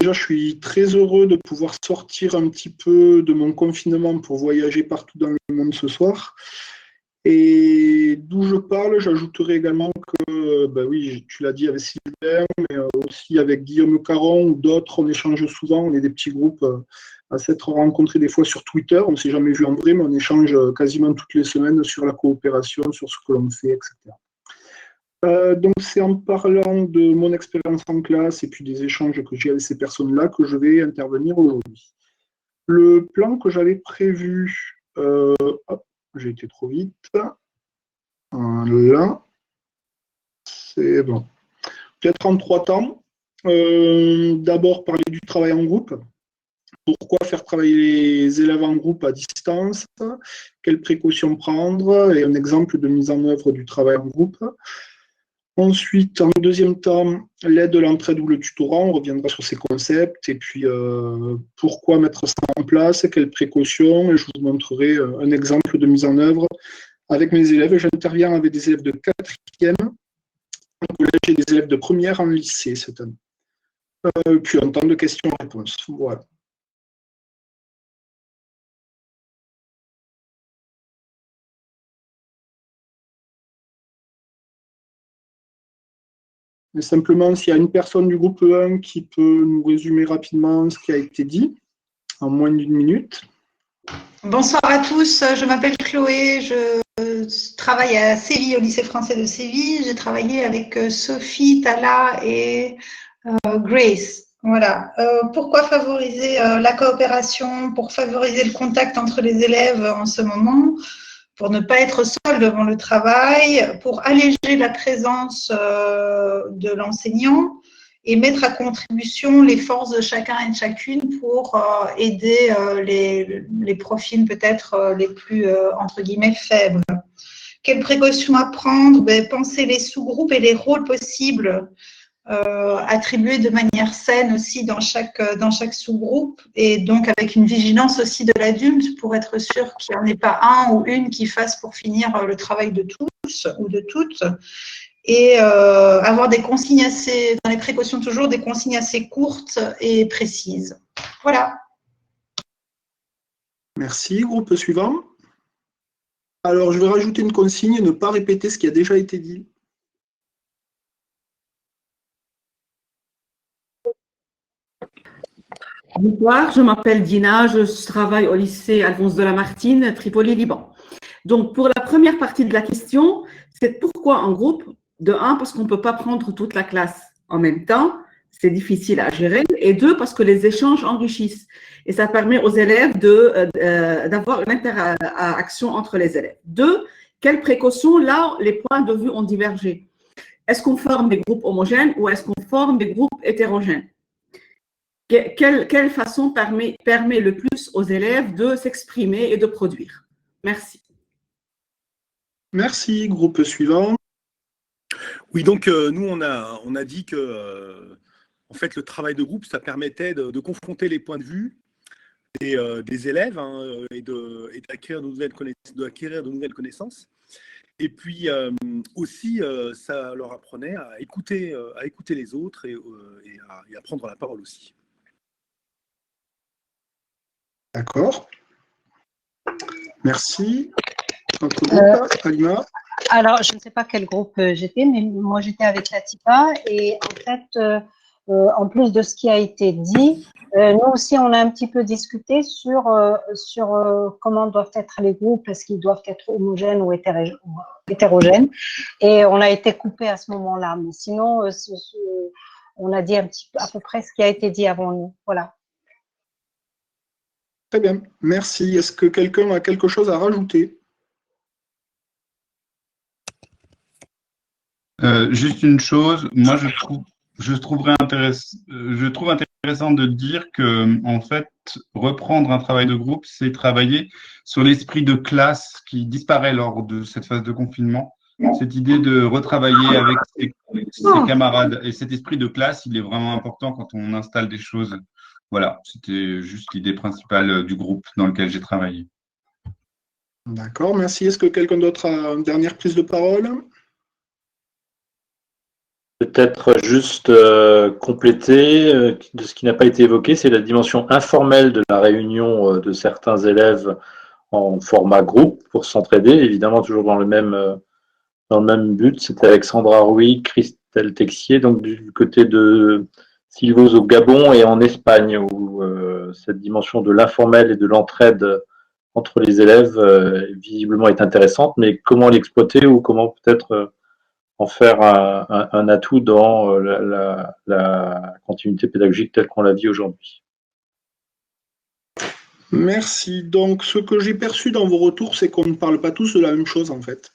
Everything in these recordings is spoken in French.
déjà, je suis très heureux de pouvoir sortir un petit peu de mon confinement pour voyager partout dans le monde ce soir. Et d'où je parle, j'ajouterai également que, ben oui, tu l'as dit avec Sylvain, mais aussi avec Guillaume Caron ou d'autres, on échange souvent, on est des petits groupes à s'être rencontrés des fois sur Twitter, on ne s'est jamais vu en vrai, mais on échange quasiment toutes les semaines sur la coopération, sur ce que l'on fait, etc. Donc c'est en parlant de mon expérience en classe et puis des échanges que j'ai avec ces personnes-là que je vais intervenir aujourd'hui. Le plan que j'avais prévu, hop, j'ai été trop vite. Là, c'est bon. Peut-être en 3 temps. D'abord, parler du travail en groupe. Pourquoi faire travailler les élèves en groupe à distance? Quelles précautions prendre? Et un exemple de mise en œuvre du travail en groupe. Ensuite, en deuxième temps, l'aide, l'entraide ou le tutorat. On reviendra sur ces concepts. Et puis, pourquoi mettre ça en place? Quelles précautions? Et je vous montrerai un exemple de mise en œuvre avec mes élèves. J'interviens avec des élèves de 4e en collège et des élèves de 1re en lycée cette année. Puis un temps de questions-réponses. Voilà. Mais simplement, s'il y a une personne du groupe 1 qui peut nous résumer rapidement ce qui a été dit, en moins d'1 minute. Bonsoir à tous, je m'appelle Chloé, je travaille à Séville, au lycée français de Séville. J'ai travaillé avec Sophie, Tala et Grace. Voilà. Pourquoi favoriser la coopération, pour favoriser le contact entre les élèves en ce moment, pour ne pas être seul devant le travail, pour alléger la présence de l'enseignant et mettre à contribution les forces de chacun et de chacune pour aider les profils peut-être les plus, entre guillemets, faibles. Quelles précautions à prendre? Penser les sous-groupes et les rôles possibles attribués de manière saine aussi dans chaque sous-groupe, et donc avec une vigilance aussi de l'adulte pour être sûr qu'il n'y en ait pas un ou une qui fasse pour finir le travail de tous ou de toutes. Et avoir des consignes assez, dans les précautions toujours, des consignes assez courtes et précises. Voilà. Merci. Groupe suivant. Alors, je vais rajouter une consigne et ne pas répéter ce qui a déjà été dit. Bonsoir, je m'appelle Dina, je travaille au lycée Alphonse de Lamartine, Tripoli, Liban. Donc, pour la première partie de la question, c'est pourquoi en groupe? De un, parce qu'on ne peut pas prendre toute la classe en même temps, c'est difficile à gérer. Et deux, parce que les échanges enrichissent. Et ça permet aux élèves d'avoir une interaction entre les élèves. Deux, quelles précautions? Là, les points de vue ont divergé. Est-ce qu'on forme des groupes homogènes ou est-ce qu'on forme des groupes hétérogènes? Quelle façon permet le plus aux élèves de s'exprimer et de produire? Merci. Merci. Groupe suivant. Oui, donc nous, on a dit que en fait, le travail de groupe, ça permettait de confronter les points de vue des élèves et d'acquérir de nouvelles connaissances. Et puis aussi, ça leur apprenait à écouter les autres et à prendre la parole aussi. D'accord. Merci. Notre groupe, Alima. Alors, je ne sais pas quel groupe j'étais, mais moi, j'étais avec Latifa. Et en fait, en plus de ce qui a été dit, nous aussi, on a un petit peu discuté sur comment doivent être les groupes, est-ce qu'ils doivent être homogènes ou hétérogènes. Et on a été coupé à ce moment-là. Mais sinon, on a dit à peu près ce qui a été dit avant nous. Voilà. Très bien. Merci. Est-ce que quelqu'un a quelque chose à rajouter? Juste une chose, moi je trouve intéressant de dire que en fait reprendre un travail de groupe, c'est travailler sur l'esprit de classe qui disparaît lors de cette phase de confinement. Cette idée de retravailler avec ses camarades et cet esprit de classe, il est vraiment important quand on installe des choses. Voilà, c'était juste l'idée principale du groupe dans lequel j'ai travaillé. D'accord, merci. Est-ce que quelqu'un d'autre a une dernière prise de parole? peut-être juste compléter de ce qui n'a pas été évoqué, c'est la dimension informelle de la réunion de certains élèves en format groupe pour s'entraider, évidemment toujours dans le même but. C'était Alexandra Rouy, Christelle Texier, donc du côté de Silvos au Gabon et en Espagne, où cette dimension de l'informel et de l'entraide entre les élèves visiblement est intéressante, mais comment l'exploiter ou comment peut-être en faire un atout dans la continuité pédagogique telle qu'on la vit aujourd'hui. Merci. Donc, ce que j'ai perçu dans vos retours, c'est qu'on ne parle pas tous de la même chose, en fait.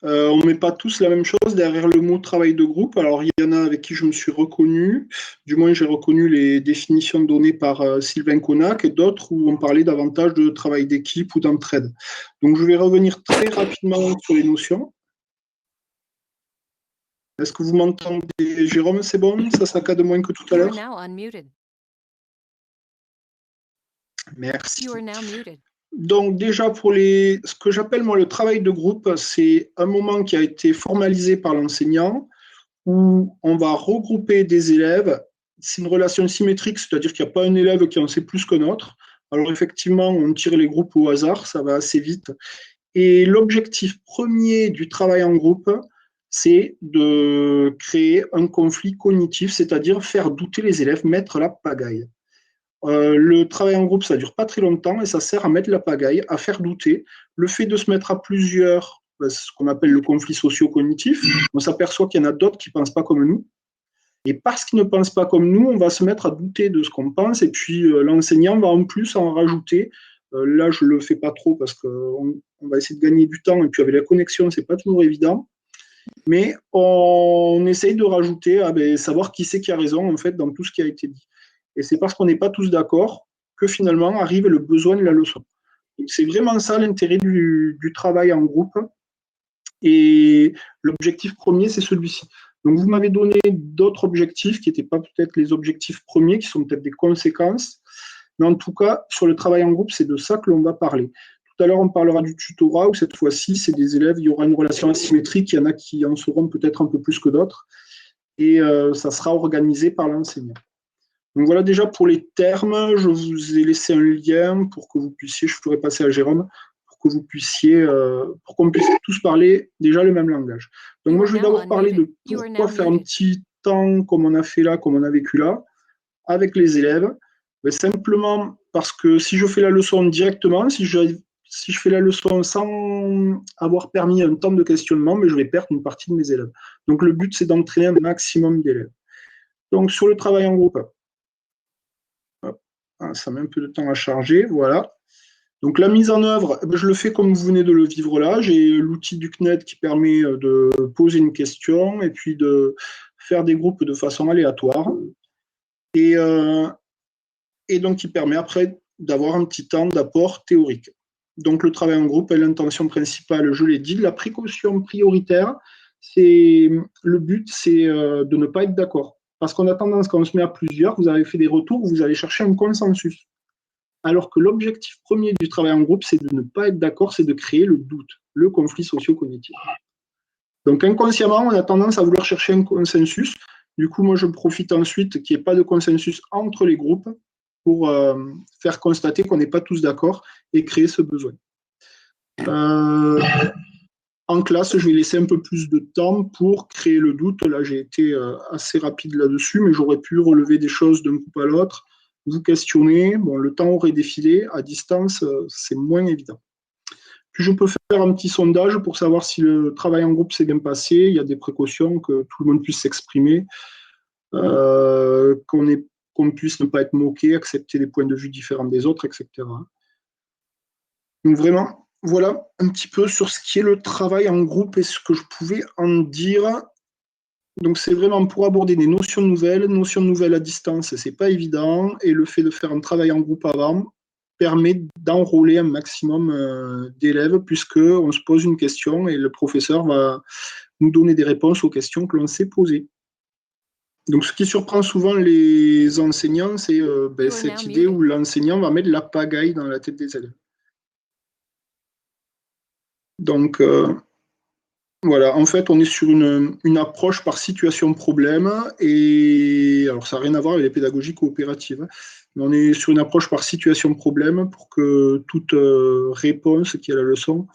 On ne met pas tous la même chose derrière le mot travail de groupe. Alors, il y en a avec qui je me suis reconnu, du moins j'ai reconnu les définitions données par Sylvain Connac, et d'autres où on parlait davantage de travail d'équipe ou d'entraide. Donc, je vais revenir très rapidement sur les notions. Est-ce que vous m'entendez, Jérôme? C'est bon? Ça saccade moins que tout à l'heure? Merci. Donc déjà, pour ce que j'appelle moi le travail de groupe, c'est un moment qui a été formalisé par l'enseignant où on va regrouper des élèves. C'est une relation symétrique, c'est-à-dire qu'il n'y a pas un élève qui en sait plus qu'un autre. Alors effectivement, on tire les groupes au hasard, ça va assez vite. Et l'objectif premier du travail en groupe, c'est de créer un conflit cognitif, c'est-à-dire faire douter les élèves, mettre la pagaille. Le travail en groupe, ça ne dure pas très longtemps et ça sert à mettre la pagaille, à faire douter. Le fait de se mettre à plusieurs, ce qu'on appelle le conflit socio-cognitif, on s'aperçoit qu'il y en a d'autres qui ne pensent pas comme nous. Et parce qu'ils ne pensent pas comme nous, on va se mettre à douter de ce qu'on pense et puis l'enseignant va en plus en rajouter. Là, je ne le fais pas trop parce qu'on va essayer de gagner du temps et puis avec la connexion, ce n'est pas toujours évident. Mais on essaye de rajouter, savoir qui c'est qui a raison en fait dans tout ce qui a été dit. Et c'est parce qu'on n'est pas tous d'accord que finalement arrive le besoin de la leçon. C'est vraiment ça l'intérêt du travail en groupe. Et l'objectif premier, c'est celui-ci. Donc vous m'avez donné d'autres objectifs qui n'étaient pas peut-être les objectifs premiers, qui sont peut-être des conséquences. Mais en tout cas, sur le travail en groupe, c'est de ça que l'on va parler. Tout à l'heure, on parlera du tutorat, où cette fois-ci, c'est des élèves, il y aura une relation asymétrique, il y en a qui en sauront peut-être un peu plus que d'autres. Et ça sera organisé par l'enseignant. Donc voilà déjà pour les termes, je vous ai laissé un lien pour que vous puissiez, je ferai passer à Jérôme, pour que vous puissiez, pour qu'on puisse tous parler déjà le même langage. Donc moi je vais d'abord parler de pourquoi faire un petit temps comme on a fait là, comme on a vécu là, avec les élèves. Mais simplement parce que si je fais la leçon directement, si je fais la leçon sans avoir permis un temps de questionnement, mais je vais perdre une partie de mes élèves. Donc le but c'est d'entraîner un maximum d'élèves. Donc sur le travail en groupe, ça met un peu de temps à charger, voilà. Donc la mise en œuvre, je le fais comme vous venez de le vivre là. J'ai l'outil du CNED qui permet de poser une question et puis de faire des groupes de façon aléatoire. Et donc qui permet après d'avoir un petit temps d'apport théorique. Donc le travail en groupe est l'intention principale, je l'ai dit. La précaution prioritaire, le but, c'est de ne pas être d'accord. Parce qu'on a tendance, quand on se met à plusieurs, vous avez fait des retours, vous allez chercher un consensus. Alors que l'objectif premier du travail en groupe, c'est de ne pas être d'accord, c'est de créer le doute, le conflit socio-cognitif. Donc inconsciemment, on a tendance à vouloir chercher un consensus. Du coup, moi, je profite ensuite qu'il n'y ait pas de consensus entre les groupes pour faire constater qu'on n'est pas tous d'accord et créer ce besoin. En classe, je vais laisser un peu plus de temps pour créer le doute. Là, j'ai été assez rapide là-dessus, mais j'aurais pu relever des choses d'un coup à l'autre, vous questionner. Bon, le temps aurait défilé. À distance, c'est moins évident. Puis, je peux faire un petit sondage pour savoir si le travail en groupe s'est bien passé. Il y a des précautions, que tout le monde puisse s'exprimer, qu'on puisse ne pas être moqué, accepter des points de vue différents des autres, etc. Donc, vraiment, voilà un petit peu sur ce qui est le travail en groupe et ce que je pouvais en dire. Donc c'est vraiment pour aborder des notions nouvelles à distance, c'est pas évident, et le fait de faire un travail en groupe avant permet d'enrôler un maximum d'élèves puisqu'on se pose une question et le professeur va nous donner des réponses aux questions que l'on s'est posées. Donc ce qui surprend souvent les enseignants, c'est cette idée où l'enseignant va mettre la pagaille dans la tête des élèves. Donc, Voilà, en fait, on est sur une approche par situation problème, et alors ça n'a rien à voir avec les pédagogies coopératives, mais on est sur une approche par situation problème pour que toute réponse qui est à la leçon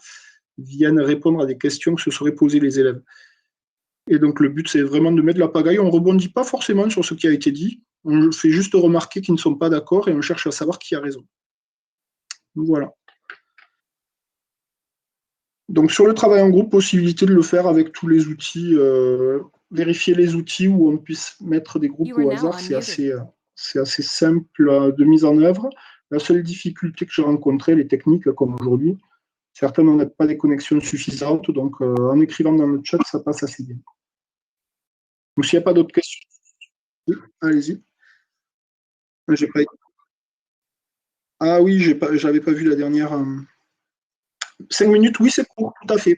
vienne répondre à des questions que se seraient posées les élèves. Et donc le but, c'est vraiment de mettre la pagaille. On ne rebondit pas forcément sur ce qui a été dit, on fait juste remarquer qu'ils ne sont pas d'accord et on cherche à savoir qui a raison. Donc, voilà. Donc sur le travail en groupe, possibilité de le faire avec tous les outils, vérifier les outils où on puisse mettre des groupes au hasard, c'est assez simple de mise en œuvre. La seule difficulté que j'ai rencontrée, les techniques comme aujourd'hui, certains n'ont pas des connexions suffisantes, donc en écrivant dans le chat, ça passe assez bien. Donc s'il n'y a pas d'autres questions, allez-y. Ah oui, j'avais pas vu la dernière. 5 minutes, oui, c'est court, tout à fait.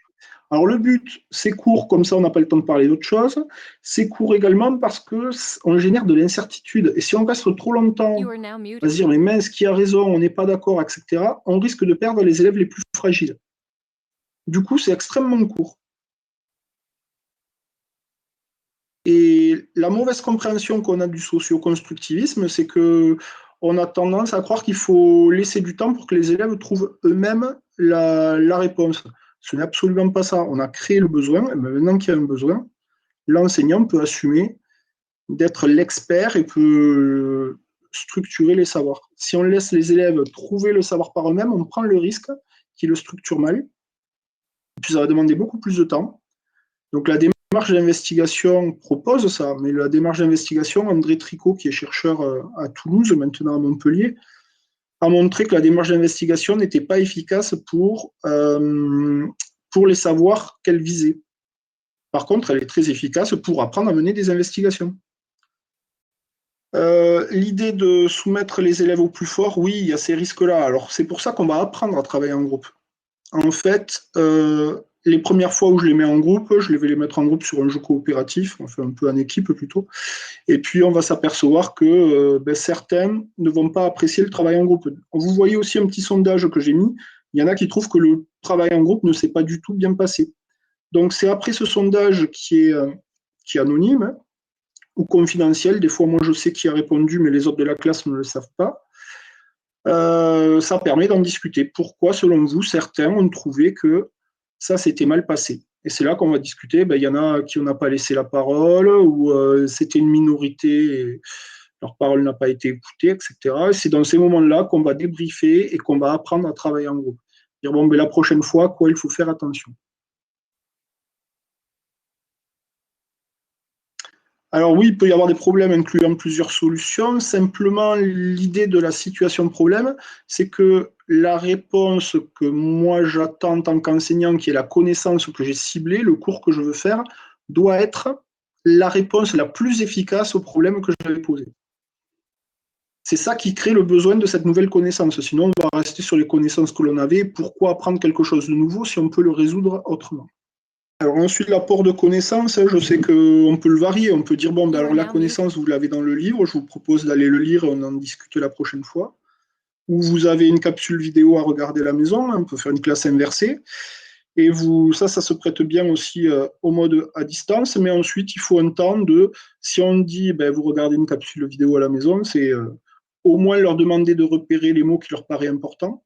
Alors le but, c'est court, comme ça on n'a pas le temps de parler d'autre chose. C'est court également parce qu'on génère de l'incertitude. Et si on reste trop longtemps à se dire, mais mince, qui a raison, on n'est pas d'accord, etc., on risque de perdre les élèves les plus fragiles. Du coup, c'est extrêmement court. Et la mauvaise compréhension qu'on a du socio-constructivisme, c'est qu'on a tendance à croire qu'il faut laisser du temps pour que les élèves trouvent eux-mêmes la réponse. Ce n'est absolument pas ça. On a créé le besoin, et maintenant qu'il y a un besoin, l'enseignant peut assumer d'être l'expert et peut structurer les savoirs. Si on laisse les élèves trouver le savoir par eux-mêmes, on prend le risque qu'ils le structurent mal. Et puis ça va demander beaucoup plus de temps. Donc la démarche d'investigation propose ça, mais la démarche d'investigation, André Tricot, qui est chercheur à Toulouse, maintenant à Montpellier, a montré que la démarche d'investigation n'était pas efficace pour les savoirs qu'elle visait. Par contre, elle est très efficace pour apprendre à mener des investigations. L'idée de soumettre les élèves au plus fort, oui, il y a ces risques-là. Alors, c'est pour ça qu'on va apprendre à travailler en groupe. En fait, les premières fois où je les mets en groupe, je vais les mettre en groupe sur un jeu coopératif, enfin un peu en équipe plutôt, et puis on va s'apercevoir que certains ne vont pas apprécier le travail en groupe. Vous voyez aussi un petit sondage que j'ai mis, il y en a qui trouvent que le travail en groupe ne s'est pas du tout bien passé. Donc c'est après ce sondage qui est anonyme ou confidentiel, des fois moi je sais qui a répondu, mais les autres de la classe ne le savent pas. Ça permet d'en discuter. Pourquoi, selon vous, certains ont trouvé que ça s'était mal passé? Et c'est là qu'on va discuter. Il y en a qui n'ont pas laissé la parole, ou c'était une minorité et leur parole n'a pas été écoutée, etc. Et c'est dans ces moments-là qu'on va débriefer et qu'on va apprendre à travailler en groupe. Dire, bon, la prochaine fois, quoi, il faut faire attention. Alors oui, il peut y avoir des problèmes incluant plusieurs solutions. Simplement, l'idée de la situation problème, c'est que la réponse que moi j'attends en tant qu'enseignant, qui est la connaissance que j'ai ciblée, le cours que je veux faire, doit être la réponse la plus efficace au problème que j'avais posé. C'est ça qui crée le besoin de cette nouvelle connaissance. Sinon, on va rester sur les connaissances que l'on avait. Pourquoi apprendre quelque chose de nouveau si on peut le résoudre autrement? Alors ensuite, l'apport de connaissances, je sais qu'on peut le varier. On peut dire, bon, alors la connaissance, vous l'avez dans le livre, je vous propose d'aller le lire et on en discute la prochaine fois. Ou vous avez une capsule vidéo à regarder à la maison, on peut faire une classe inversée. Et ça se prête bien aussi au mode à distance, mais ensuite, il faut un temps si on dit, vous regardez une capsule vidéo à la maison, c'est au moins leur demander de repérer les mots qui leur paraissent importants,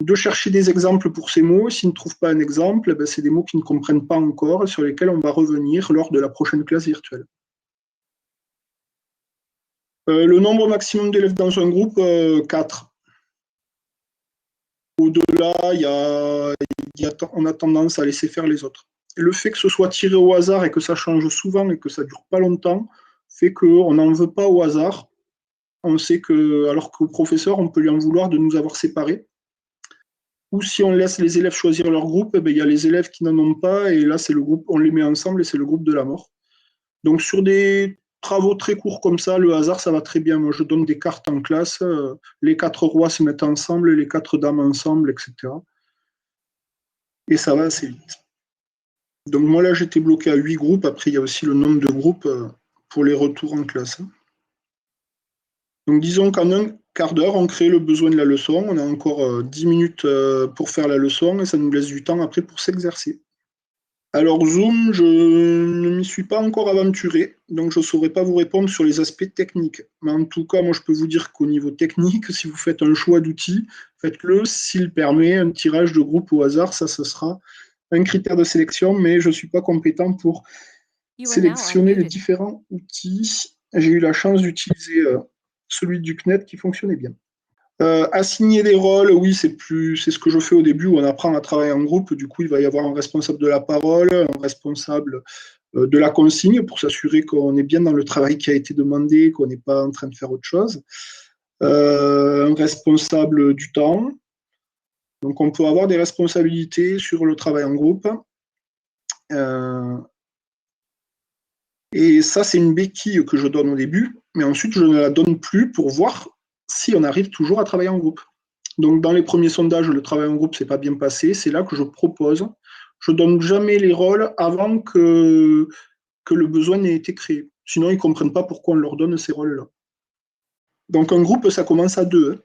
de chercher des exemples pour ces mots. S'ils ne trouvent pas un exemple, c'est des mots qu'ils ne comprennent pas encore, sur lesquels on va revenir lors de la prochaine classe virtuelle. Le nombre maximum d'élèves dans un groupe, 4. Au-delà, on a tendance à laisser faire les autres. Et le fait que ce soit tiré au hasard et que ça change souvent et que ça ne dure pas longtemps, fait qu'on n'en veut pas au hasard. On sait que, alors qu'au professeur, on peut lui en vouloir de nous avoir séparés. Ou si on laisse les élèves choisir leur groupe, il y a les élèves qui n'en ont pas, et là, c'est le groupe, on les met ensemble et c'est le groupe de la mort. Donc, sur des travaux très courts comme ça, le hasard, ça va très bien. Moi, je donne des cartes en classe, les 4 rois se mettent ensemble, les 4 dames ensemble, etc. Et ça va assez vite. Donc, moi, là, j'étais bloqué à 8 groupes. Après, il y a aussi le nombre de groupes pour les retours en classe. Donc, disons qu'en un quart d'heure, on crée le besoin de la leçon. On a encore 10 minutes pour faire la leçon et ça nous laisse du temps après pour s'exercer. Alors Zoom, je ne m'y suis pas encore aventuré, donc je ne saurais pas vous répondre sur les aspects techniques. Mais en tout cas, moi je peux vous dire qu'au niveau technique, si vous faites un choix d'outils, faites-le s'il permet un tirage de groupe au hasard, ça ce sera un critère de sélection, mais je ne suis pas compétent pour sélectionner les différents outils. J'ai eu la chance d'utiliser celui du CNET qui fonctionnait bien. Assigner des rôles, oui, c'est ce que je fais au début où on apprend à travailler en groupe. Du coup, il va y avoir un responsable de la parole, un responsable de la consigne pour s'assurer qu'on est bien dans le travail qui a été demandé, qu'on n'est pas en train de faire autre chose. Un responsable du temps. Donc, on peut avoir des responsabilités sur le travail en groupe. Et ça, c'est une béquille que je donne au début, mais ensuite, je ne la donne plus pour voir si on arrive toujours à travailler en groupe. Donc, dans les premiers sondages, le travail en groupe ne s'est pas bien passé. C'est là que je propose. Je ne donne jamais les rôles avant que le besoin n'ait été créé. Sinon, ils ne comprennent pas pourquoi on leur donne ces rôles-là. Donc, un groupe, ça commence à 2.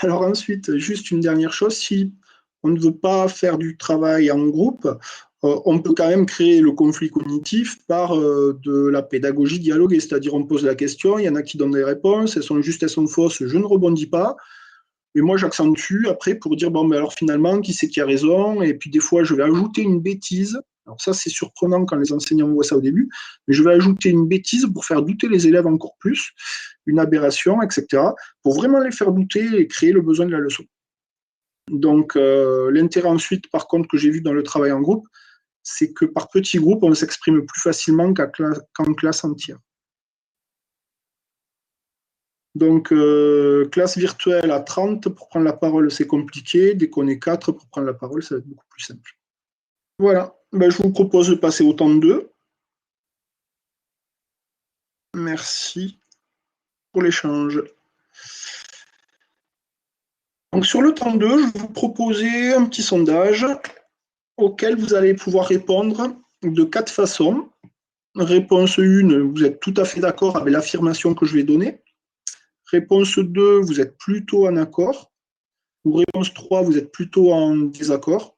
Alors ensuite, juste une dernière chose, si on ne veut pas faire du travail en groupe, on peut quand même créer le conflit cognitif par de la pédagogie dialoguée, c'est-à-dire on pose la question, il y en a qui donnent des réponses, elles sont justes, elles sont fausses, je ne rebondis pas, et moi j'accentue après pour dire, bon, mais alors finalement, qui c'est qui a raison, et puis des fois je vais ajouter une bêtise, alors ça c'est surprenant quand les enseignants voient ça au début, mais je vais ajouter une bêtise pour faire douter les élèves encore plus, une aberration, etc., pour vraiment les faire douter et créer le besoin de la leçon. Donc l'intérêt ensuite, par contre, que j'ai vu dans le travail en groupe, c'est que par petits groupes, on s'exprime plus facilement qu'en classe entière. Donc, classe virtuelle à 30, pour prendre la parole, c'est compliqué. Dès qu'on est 4, pour prendre la parole, ça va être beaucoup plus simple. Voilà, ben, je vous propose de passer au temps 2. Merci pour l'échange. Donc, sur le temps 2, je vais vous proposer un petit sondage auquel vous allez pouvoir répondre de 4 façons. Réponse 1, vous êtes tout à fait d'accord avec l'affirmation que je vais donner. Réponse 2, vous êtes plutôt en accord. Ou réponse 3, vous êtes plutôt en désaccord.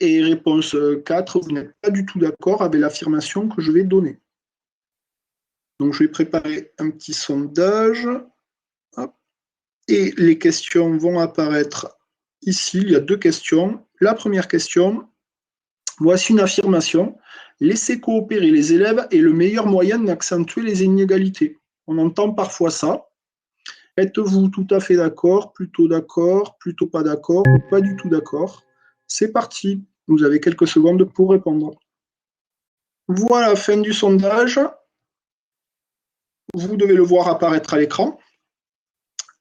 Et réponse 4, vous n'êtes pas du tout d'accord avec l'affirmation que je vais donner. Donc, je vais préparer un petit sondage. Hop. Et les questions vont apparaître ici. Il y a 2 questions. La première question, voici une affirmation. Laisser coopérer les élèves est le meilleur moyen d'accentuer les inégalités. On entend parfois ça. Êtes-vous tout à fait d'accord, plutôt pas d'accord, ou pas du tout d'accord? C'est parti. Vous avez quelques secondes pour répondre. Voilà, fin du sondage. Vous devez le voir apparaître à l'écran.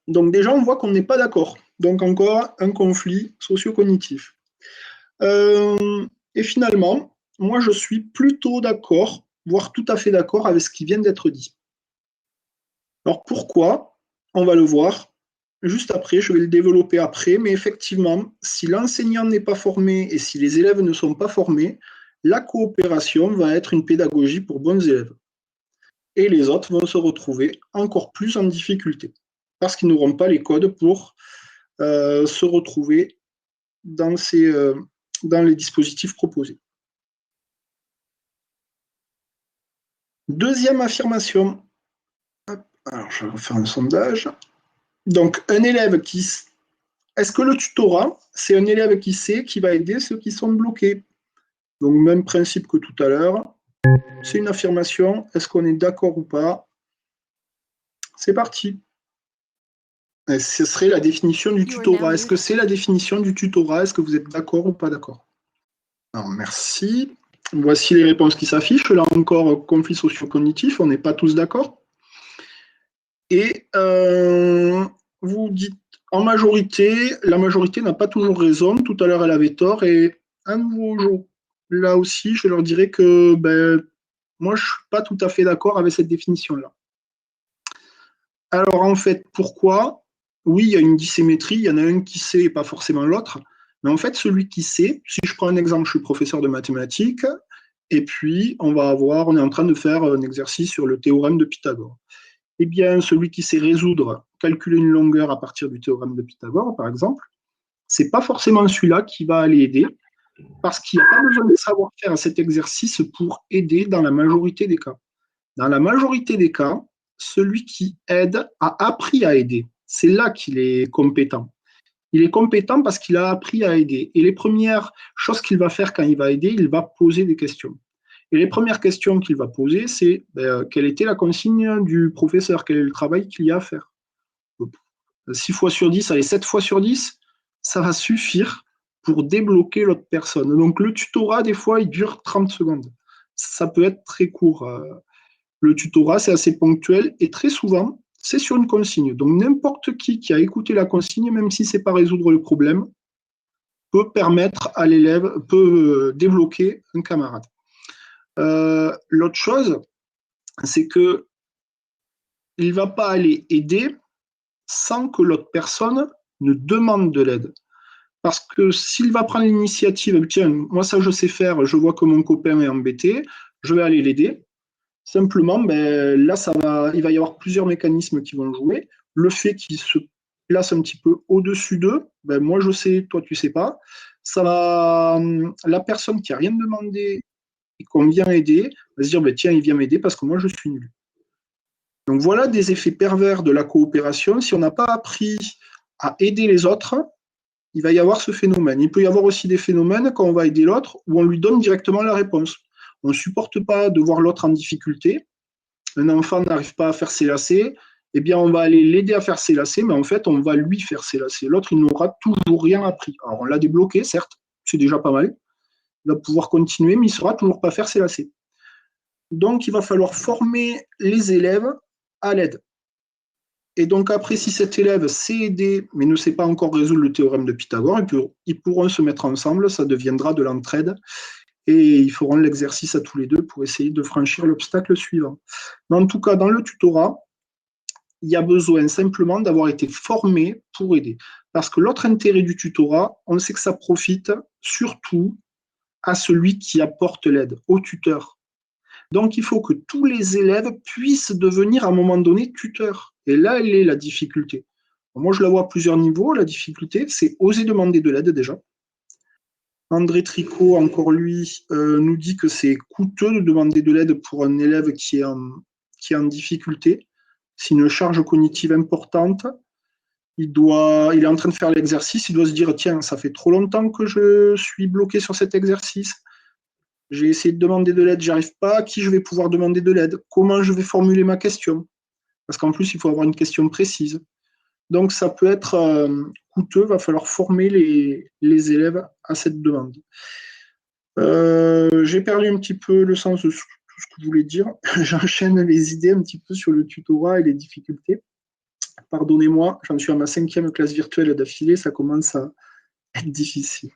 Donc déjà, on voit qu'on n'est pas d'accord. Donc encore un conflit socio-cognitif. Et finalement, moi, je suis plutôt d'accord, voire tout à fait d'accord avec ce qui vient d'être dit. Alors pourquoi? On va le voir juste après, je vais le développer après, mais effectivement, si l'enseignant n'est pas formé et si les élèves ne sont pas formés, la coopération va être une pédagogie pour bons élèves. Et les autres vont se retrouver encore plus en difficulté, parce qu'ils n'auront pas les codes pour se retrouver dans les dispositifs proposés. Deuxième affirmation. Alors, je vais refaire un sondage. Donc, un élève qui... Est-ce que le tutorat, c'est un élève qui sait, qui va aider ceux qui sont bloqués? Donc, même principe que tout à l'heure. C'est une affirmation. Est-ce qu'on est d'accord ou pas? C'est parti. Et ce serait la définition du tutorat. Est-ce que c'est la définition du tutorat? Est-ce que vous êtes d'accord ou pas d'accord? Alors, merci. Voici les réponses qui s'affichent. Là encore, conflit socio-cognitif. On n'est pas tous d'accord. Et vous dites en majorité, la majorité n'a pas toujours raison. Tout à l'heure, elle avait tort. Et à nouveau, là aussi, je leur dirais que moi, je ne suis pas tout à fait d'accord avec cette définition-là. Alors, en fait, pourquoi? Oui, il y a une dissymétrie. Il y en a un qui sait et pas forcément l'autre. Mais en fait, celui qui sait, si je prends un exemple, je suis professeur de mathématiques, et puis on est en train de faire un exercice sur le théorème de Pythagore. Eh bien, celui qui sait résoudre, calculer une longueur à partir du théorème de Pythagore, par exemple, c'est pas forcément celui-là qui va aller aider parce qu'il n'y a pas besoin de savoir faire cet exercice pour aider dans la majorité des cas. Dans la majorité des cas, celui qui aide a appris à aider. C'est là qu'il est compétent. Il est compétent parce qu'il a appris à aider. Et les premières choses qu'il va faire quand il va aider, il va poser des questions. Et les premières questions qu'il va poser, c'est quelle était la consigne du professeur, quel est le travail qu'il y a à faire. 6 fois sur 10, allez, 7 fois sur 10, ça va suffire pour débloquer l'autre personne. Donc le tutorat, des fois, il dure 30 secondes. Ça peut être très court. Le tutorat, c'est assez ponctuel et très souvent, c'est sur une consigne. Donc n'importe qui a écouté la consigne, même si ce n'est pas résoudre le problème, peut permettre à l'élève, peut débloquer un camarade. L'autre chose, c'est qu'il ne va pas aller aider sans que l'autre personne ne demande de l'aide. Parce que s'il va prendre l'initiative, tiens, moi ça je sais faire, je vois que mon copain est embêté, je vais aller l'aider. Simplement, là, il va y avoir plusieurs mécanismes qui vont jouer. Le fait qu'il se place un petit peu au-dessus d'eux, moi je sais, toi tu sais pas. La personne qui n'a rien demandé et qu'on vient aider va se dire, tiens, il vient m'aider parce que moi je suis nul. Donc voilà des effets pervers de la coopération. Si on n'a pas appris à aider les autres, il va y avoir ce phénomène. Il peut y avoir aussi des phénomènes quand on va aider l'autre où on lui donne directement la réponse. On ne supporte pas de voir l'autre en difficulté. Un enfant n'arrive pas à faire ses lacets, eh bien, on va aller l'aider à faire ses lacets, mais en fait, on va lui faire ses lacets. L'autre, il n'aura toujours rien appris. Alors, on l'a débloqué, certes, c'est déjà pas mal. Il va pouvoir continuer, mais il ne saura toujours pas faire ses lacets. Donc, il va falloir former les élèves à l'aide. Et donc, après, si cet élève sait aider, mais ne sait pas encore résoudre le théorème de Pythagore, ils pourront se mettre ensemble, ça deviendra de l'entraide. Et ils feront l'exercice à tous les deux pour essayer de franchir l'obstacle suivant. Mais en tout cas, dans le tutorat, il y a besoin simplement d'avoir été formé pour aider. Parce que l'autre intérêt du tutorat, on sait que ça profite surtout à celui qui apporte l'aide, au tuteur. Donc, il faut que tous les élèves puissent devenir à un moment donné tuteurs. Et là, elle est la difficulté. Moi, je la vois à plusieurs niveaux. La difficulté, c'est oser demander de l'aide déjà. André Tricot, encore lui, nous dit que c'est coûteux de demander de l'aide pour un élève qui est en difficulté. C'est une charge cognitive importante. Il est en train de faire l'exercice, il doit se dire, tiens, ça fait trop longtemps que je suis bloqué sur cet exercice. J'ai essayé de demander de l'aide, j'y arrive pas. À qui je vais pouvoir demander de l'aide? Comment je vais formuler ma question? Parce qu'en plus, il faut avoir une question précise. Donc, ça peut être coûteux, il va falloir former les élèves à cette demande. J'ai perdu un petit peu le sens de tout ce que je voulais dire. J'enchaîne les idées un petit peu sur le tutorat et les difficultés. Pardonnez-moi, j'en suis à ma 5e classe virtuelle d'affilée, ça commence à être difficile.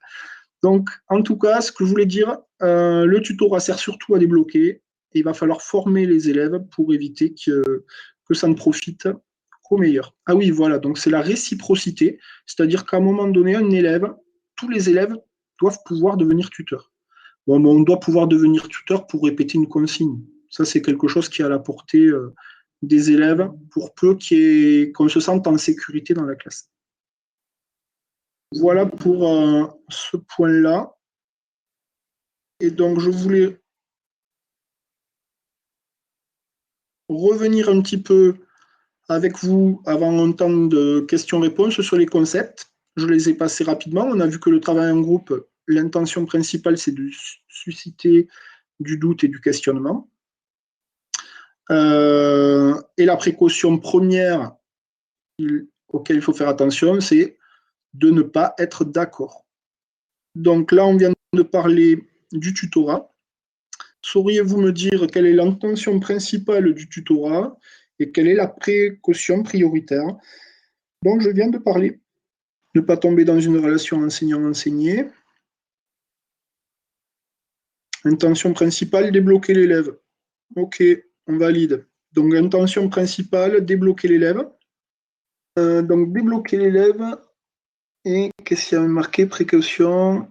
Donc, en tout cas, ce que je voulais dire, le tutorat sert surtout à débloquer et il va falloir former les élèves pour éviter que ça ne profite qu'au meilleur. Ah oui, voilà, donc c'est la réciprocité, c'est-à-dire qu'à un moment donné, tous les élèves doivent pouvoir devenir tuteurs. Bon, on doit pouvoir devenir tuteur pour répéter une consigne. Ça, c'est quelque chose qui est à la portée des élèves pour peu qu'on se sente en sécurité dans la classe. Voilà pour ce point-là. Et donc, je voulais revenir un petit peu avec vous avant un temps de questions-réponses sur les concepts. Je les ai passés rapidement. On a vu que le travail en groupe, l'intention principale, c'est de susciter du doute et du questionnement. Et la précaution première auquel il faut faire attention, c'est de ne pas être d'accord. Donc là, on vient de parler du tutorat. Sauriez-vous me dire quelle est l'intention principale du tutorat et quelle est la précaution prioritaire? Donc, je viens de parler. Ne pas tomber dans une relation enseignant-enseigné. Intention principale, débloquer l'élève. Ok, on valide. Donc, intention principale, débloquer l'élève. Donc, débloquer l'élève. Et qu'est-ce qu'il y a marqué? Précaution.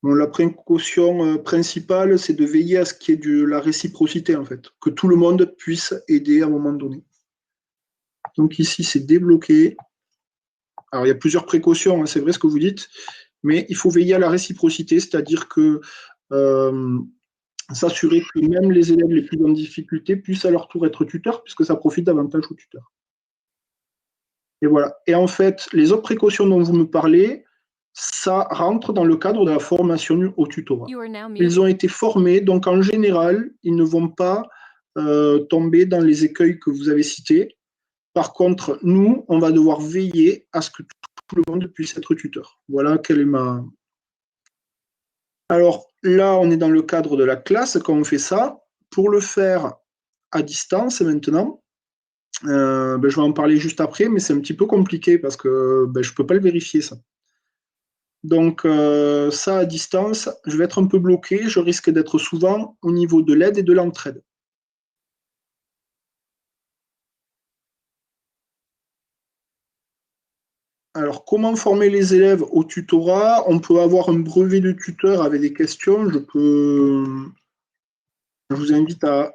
Bon, la précaution principale, c'est de veiller à ce qu'il y ait de la réciprocité, en fait. Que tout le monde puisse aider à un moment donné. Donc ici, c'est débloqué. Alors, il y a plusieurs précautions, hein, c'est vrai ce que vous dites. Mais il faut veiller à la réciprocité, c'est-à-dire que s'assurer que même les élèves les plus en difficulté puissent à leur tour être tuteurs, puisque ça profite davantage aux tuteurs. Et voilà. Et en fait, les autres précautions dont vous me parlez, ça rentre dans le cadre de la formation au tutorat. Ils ont été formés, donc en général, ils ne vont pas tomber dans les écueils que vous avez cités. Par contre, nous, on va devoir veiller à ce que tout le monde puisse être tuteur. Voilà quelle est ma... Alors là, on est dans le cadre de la classe quand on fait ça. Pour le faire à distance maintenant, je vais en parler juste après, mais c'est un petit peu compliqué parce que je ne peux pas le vérifier, ça. Donc ça, à distance, je vais être un peu bloqué. Je risque d'être souvent au niveau de l'aide et de l'entraide. Alors, comment former les élèves au tutorat? On peut avoir un brevet de tuteur avec des questions. Je vous invite à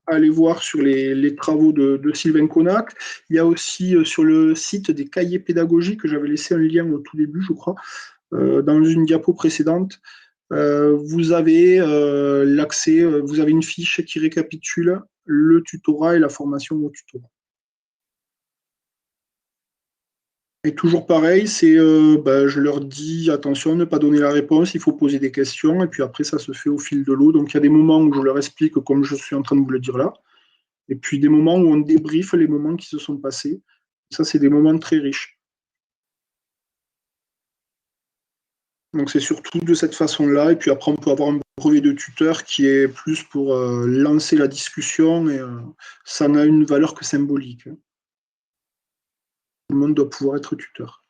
aller voir sur les travaux de Sylvain Connac. Il y a aussi sur le site des cahiers pédagogiques, j'avais laissé un lien au tout début, je crois, dans une diapo précédente. Vous avez l'accès, vous avez une fiche qui récapitule le tutorat et la formation au tutorat. Et toujours pareil, c'est, je leur dis, attention, ne pas donner la réponse, il faut poser des questions, et puis après, ça se fait au fil de l'eau. Donc, il y a des moments où je leur explique, comme je suis en train de vous le dire là, et puis des moments où on débriefe les moments qui se sont passés. Ça, c'est des moments très riches. Donc, c'est surtout de cette façon-là, et puis après, on peut avoir un brevet de tuteur qui est plus pour lancer la discussion, et ça n'a une valeur que symbolique. Tout le monde doit pouvoir être tuteur.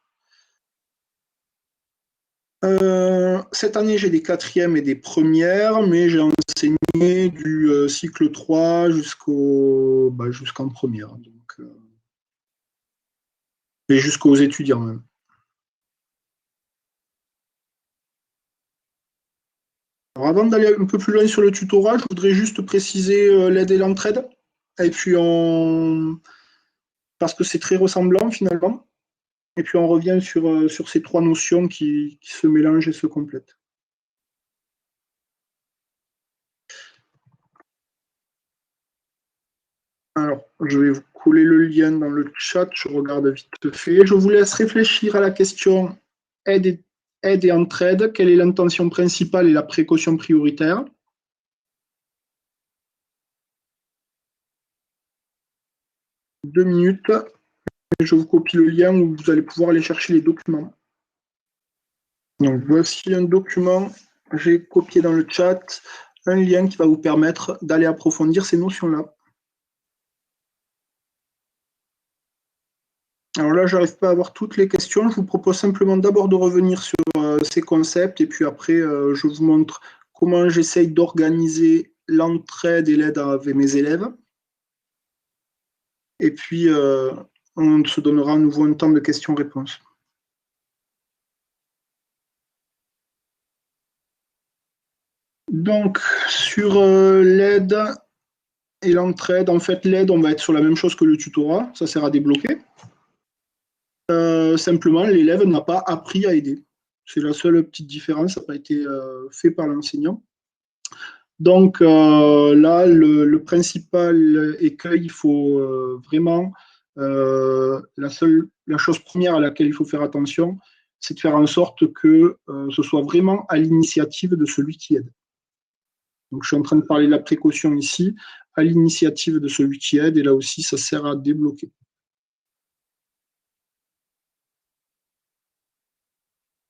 Cette année, j'ai des quatrièmes et des premières, mais j'ai enseigné du cycle 3 jusqu'en première. Donc, et jusqu'aux étudiants même. Alors, avant d'aller un peu plus loin sur le tutorat, je voudrais juste préciser l'aide et l'entraide. Et puis, parce que c'est très ressemblant finalement. Et puis, on revient sur ces trois notions qui se mélangent et se complètent. Alors, je vais vous coller le lien dans le chat, je regarde vite fait. Je vous laisse réfléchir à la question aide et entraide. Quelle est l'intention principale et la précaution prioritaire? Deux minutes. Je vous copie le lien où vous allez pouvoir aller chercher les documents. Donc, voici un document, j'ai copié dans le chat un lien qui va vous permettre d'aller approfondir ces notions-là. Alors là, je n'arrive pas à avoir toutes les questions. Je vous propose simplement d'abord de revenir sur ces concepts et puis après, je vous montre comment j'essaye d'organiser l'entraide et l'aide avec mes élèves. Et puis, on se donnera à nouveau un temps de questions-réponses. Donc, sur l'aide et l'entraide, en fait, l'aide, on va être sur la même chose que le tutorat. Ça sert à débloquer. Simplement, l'élève n'a pas appris à aider. C'est la seule petite différence, ça n'a pas été fait par l'enseignant. Donc là, le principal écueil, il faut vraiment, la chose première à laquelle il faut faire attention, c'est de faire en sorte que ce soit vraiment à l'initiative de celui qui aide. Donc je suis en train de parler de la précaution ici, à l'initiative de celui qui aide, et là aussi, ça sert à débloquer.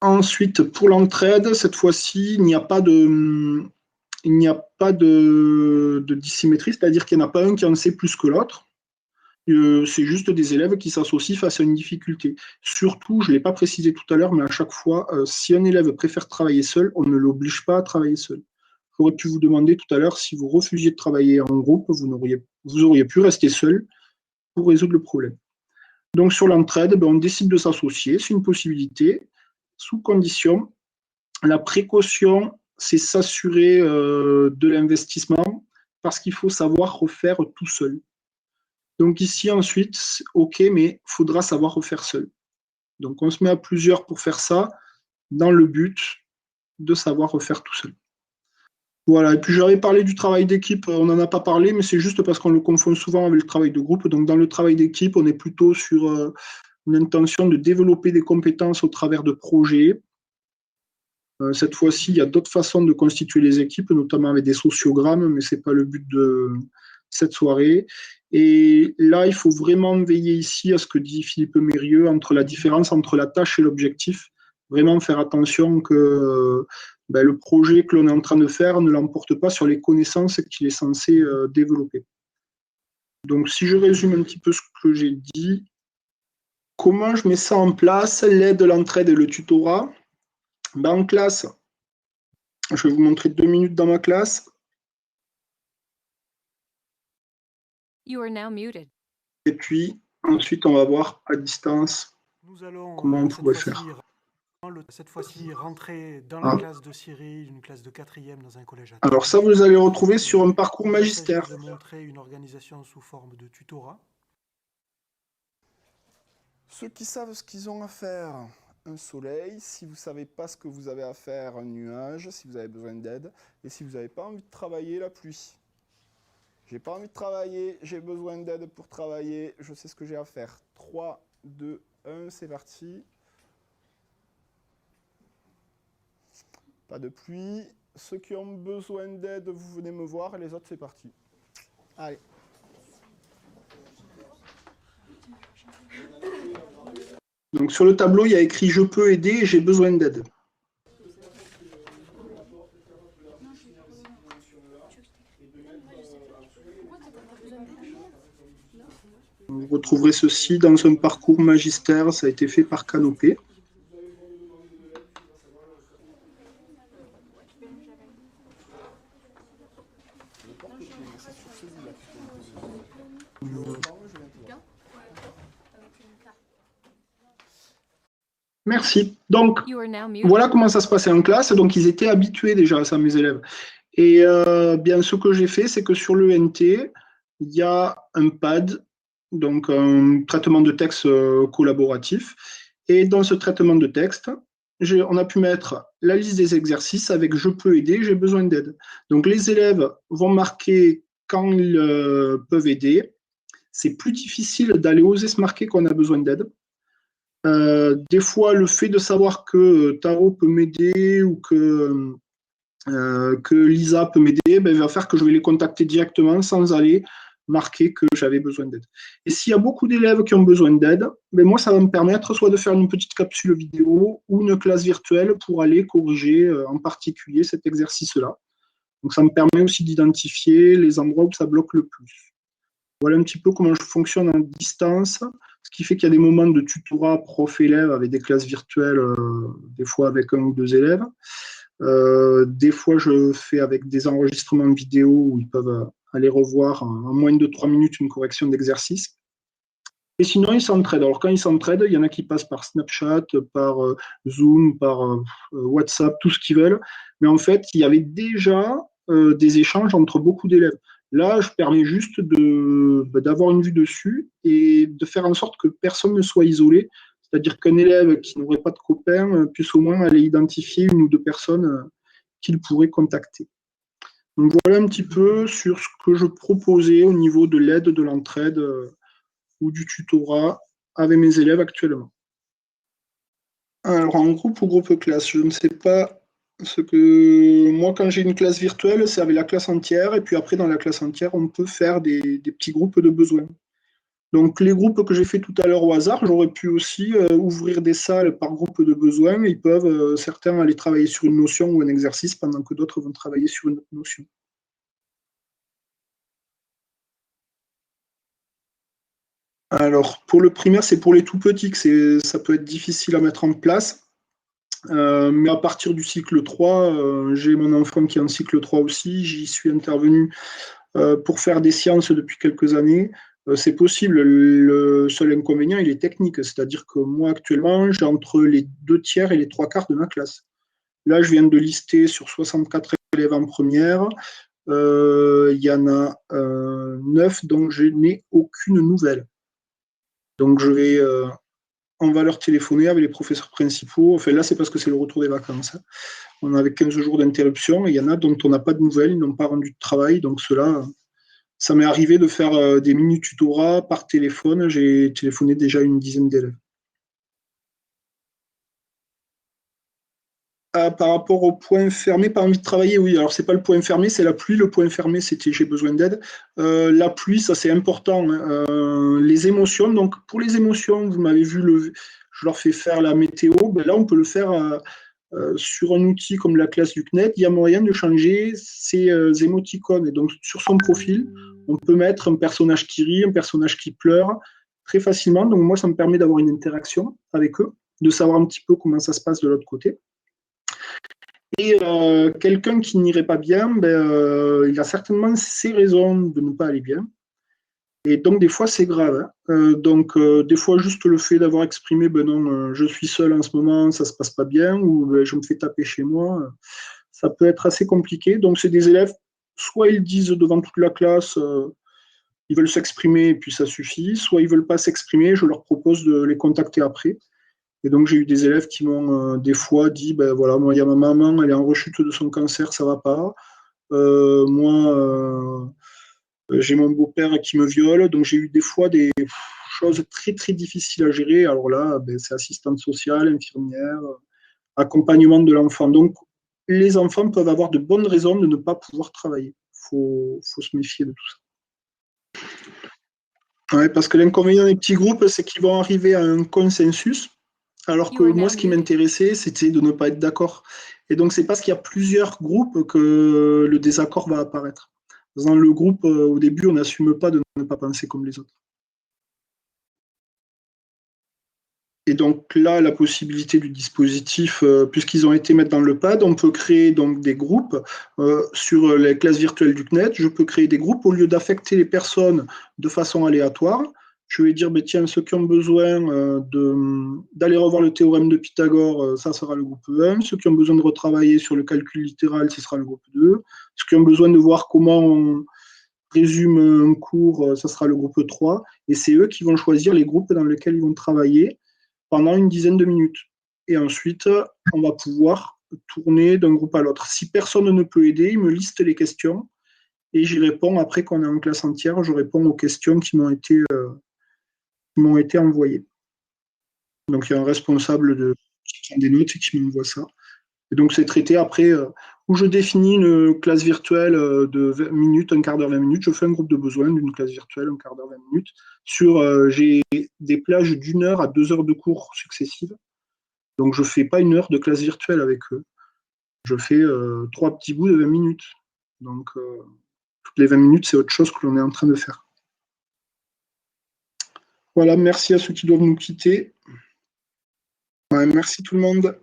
Ensuite, pour l'entraide, cette fois-ci, il n'y a pas de dissymétrie, c'est-à-dire qu'il n'y en a pas un qui en sait plus que l'autre. C'est juste des élèves qui s'associent face à une difficulté. Surtout, je ne l'ai pas précisé tout à l'heure, mais à chaque fois, si un élève préfère travailler seul, on ne l'oblige pas à travailler seul. J'aurais pu vous demander tout à l'heure, si vous refusiez de travailler en groupe, vous auriez pu rester seul pour résoudre le problème. Donc sur l'entraide, on décide de s'associer, c'est une possibilité, sous condition. La précaution, c'est s'assurer de l'investissement parce qu'il faut savoir refaire tout seul. Donc ici, ensuite, OK, mais il faudra savoir refaire seul. Donc on se met à plusieurs pour faire ça. dans le but de savoir refaire tout seul. Voilà, et puis j'avais parlé du travail d'équipe, on n'en a pas parlé, mais c'est juste parce qu'on le confond souvent avec le travail de groupe. Donc dans le travail d'équipe, on est plutôt sur une intention de développer des compétences au travers de projets. Cette fois-ci, il y a d'autres façons de constituer les équipes, notamment avec des sociogrammes, mais ce n'est pas le but de cette soirée. Et là, il faut vraiment veiller ici à ce que dit Philippe Mérieux, entre la différence entre la tâche et l'objectif. Vraiment faire attention que le projet que l'on est en train de faire ne l'emporte pas sur les connaissances qu'il est censé développer. Donc, si je résume un petit peu ce que j'ai dit, comment je mets ça en place, l'aide, l'entraide et le tutorat. En classe, je vais vous montrer 2 minutes dans ma classe. Et puis, ensuite, on va voir à distance comment on pourrait faire. Cette fois-ci, rentrer dans la classe de Cyril, une classe de 4e dans un collège à Toulouse. Alors ça, vous allez retrouver sur un parcours magistère. Il s'agit de montrer une organisation sous forme de tutorat. Ceux qui savent ce qu'ils ont à faire, un soleil. Si vous ne savez pas ce que vous avez à faire, un nuage. Si vous avez besoin d'aide. Et si vous n'avez pas envie de travailler, la pluie. J'ai pas envie de travailler, j'ai besoin d'aide pour travailler. Je sais ce que j'ai à faire. 3, 2, 1, c'est parti. Pas de pluie. Ceux qui ont besoin d'aide, vous venez me voir. Et les autres, c'est parti. Allez. Donc sur le tableau, il y a écrit « Je peux aider et j'ai besoin d'aide ». Vous retrouverez ceci dans un parcours magistère. Ça a été fait par Canopé. Merci. Donc, voilà comment ça se passait en classe. Donc, ils étaient habitués déjà à ça, mes élèves. Et bien, ce que j'ai fait, c'est que sur l'ENT, il y a un PAD, donc un traitement de texte collaboratif. Et dans ce traitement de texte, on a pu mettre la liste des exercices avec « Je peux aider, j'ai besoin d'aide ». Donc, les élèves vont marquer quand ils peuvent aider. C'est plus difficile d'aller oser se marquer quand on a besoin d'aide. Des fois, le fait de savoir que Taro peut m'aider ou que Lisa peut m'aider, va faire que je vais les contacter directement sans aller marquer que j'avais besoin d'aide. Et s'il y a beaucoup d'élèves qui ont besoin d'aide, moi, ça va me permettre soit de faire une petite capsule vidéo ou une classe virtuelle pour aller corriger en particulier cet exercice-là. Donc, ça me permet aussi d'identifier les endroits où ça bloque le plus. Voilà un petit peu comment je fonctionne en distance, ce qui fait qu'il y a des moments de tutorat prof-élève avec des classes virtuelles, des fois avec 1 ou 2 élèves. Des fois, je fais avec des enregistrements vidéo où ils peuvent aller revoir en moins de 3 minutes une correction d'exercice. Et sinon, ils s'entraident. Alors, quand ils s'entraident, il y en a qui passent par Snapchat, par Zoom, par WhatsApp, tout ce qu'ils veulent. Mais en fait, il y avait déjà des échanges entre beaucoup d'élèves. Là, je permets juste d'avoir une vue dessus et de faire en sorte que personne ne soit isolé. C'est-à-dire qu'un élève qui n'aurait pas de copains puisse au moins aller identifier 1 ou 2 personnes qu'il pourrait contacter. Donc voilà un petit peu sur ce que je proposais au niveau de l'aide, de l'entraide ou du tutorat avec mes élèves actuellement. Alors en groupe ou groupe classe, je ne sais pas. Ce que moi, quand j'ai une classe virtuelle, c'est avec la classe entière, et puis après, dans la classe entière, on peut faire des petits groupes de besoins. Donc, les groupes que j'ai fait tout à l'heure au hasard, j'aurais pu aussi ouvrir des salles par groupe de besoins. Ils peuvent, certains, aller travailler sur une notion ou un exercice, pendant que d'autres vont travailler sur une autre notion. Alors, pour le primaire, c'est pour les tout petits que ça peut être difficile à mettre en place. Mais à partir du cycle 3, j'ai mon enfant qui est en cycle 3 aussi, j'y suis intervenu pour faire des sciences depuis quelques années. C'est possible, le seul inconvénient, il est technique, c'est-à-dire que moi actuellement, j'ai entre les 2/3 et les 3/4 de ma classe. Là, je viens de lister sur 64 élèves en première, il y en a 9 dont je n'ai aucune nouvelle. Donc je vais on va leur téléphoner avec les professeurs principaux. Enfin, là, c'est parce que c'est le retour des vacances. Hein. On avait 15 jours d'interruption et il y en a dont on n'a pas de nouvelles, ils n'ont pas rendu de travail. Donc, ceux-là, ça m'est arrivé de faire des mini-tutorats par téléphone. J'ai téléphoné déjà une dizaine d'élèves. Par rapport au point fermé, pas envie de travailler, oui. Alors, c'est pas le point fermé, c'est la pluie. Le point fermé, c'était j'ai besoin d'aide. La pluie, ça, c'est important. Hein. Les émotions, donc, pour les émotions, vous m'avez vu, je leur fais faire la météo. Ben là, on peut le faire sur un outil comme la classe du CNED. Il y a moyen de changer ces émoticônes. Et donc, sur son profil, on peut mettre un personnage qui rit, un personnage qui pleure très facilement. Donc, moi, ça me permet d'avoir une interaction avec eux, de savoir un petit peu comment ça se passe de l'autre côté. Et quelqu'un qui n'irait pas bien, il a certainement ses raisons de ne pas aller bien. Et donc, des fois, c'est grave. Hein. Des fois, juste le fait d'avoir exprimé, non, je suis seul en ce moment, ça se passe pas bien, ou je me fais taper chez moi, ça peut être assez compliqué. Donc, c'est des élèves, soit ils disent devant toute la classe, ils veulent s'exprimer et puis ça suffit, soit ils veulent pas s'exprimer, je leur propose de les contacter après. Et donc, j'ai eu des élèves qui m'ont des fois dit, voilà, moi, il y a ma maman, elle est en rechute de son cancer, ça va pas. J'ai mon beau-père qui me viole. Donc, j'ai eu des fois des choses très, très difficiles à gérer. Alors là, c'est assistante sociale, infirmière, accompagnement de l'enfant. Donc, les enfants peuvent avoir de bonnes raisons de ne pas pouvoir travailler. Faut se méfier de tout ça. Ouais, parce que l'inconvénient des petits groupes, c'est qu'ils vont arriver à un consensus. Alors que moi, ce qui m'intéressait, c'était de ne pas être d'accord. Et donc, c'est parce qu'il y a plusieurs groupes que le désaccord va apparaître. Dans le groupe, au début, on n'assume pas de ne pas penser comme les autres. Et donc là, la possibilité du dispositif, puisqu'ils ont été mettre dans le pad, on peut créer donc des groupes sur les classes virtuelles du CNED. Je peux créer des groupes au lieu d'affecter les personnes de façon aléatoire. Je vais dire, tiens, ceux qui ont besoin d'aller revoir le théorème de Pythagore, ça sera le groupe 1. Ceux qui ont besoin de retravailler sur le calcul littéral, ce sera le groupe 2. Ceux qui ont besoin de voir comment on résume un cours, ça sera le groupe 3. Et c'est eux qui vont choisir les groupes dans lesquels ils vont travailler pendant une dizaine de minutes. Et ensuite, on va pouvoir tourner d'un groupe à l'autre. Si personne ne peut aider, il me liste les questions et j'y réponds. Après qu'on est en classe entière, je réponds aux questions qui m'ont été envoyées. Donc, il y a un responsable qui prend des notes et qui m'envoie ça. Et donc, c'est traité après, où je définis une classe virtuelle de 20 minutes, un quart d'heure, 20 minutes. Je fais un groupe de besoin d'une classe virtuelle, un quart d'heure, 20 minutes. J'ai des plages d'1 heure à 2 heures de cours successives. Donc, je ne fais pas 1 heure de classe virtuelle avec eux. Je fais 3 petits bouts de 20 minutes. Donc, toutes les 20 minutes, c'est autre chose que l'on est en train de faire. Voilà, merci à ceux qui doivent nous quitter. Ouais, merci tout le monde.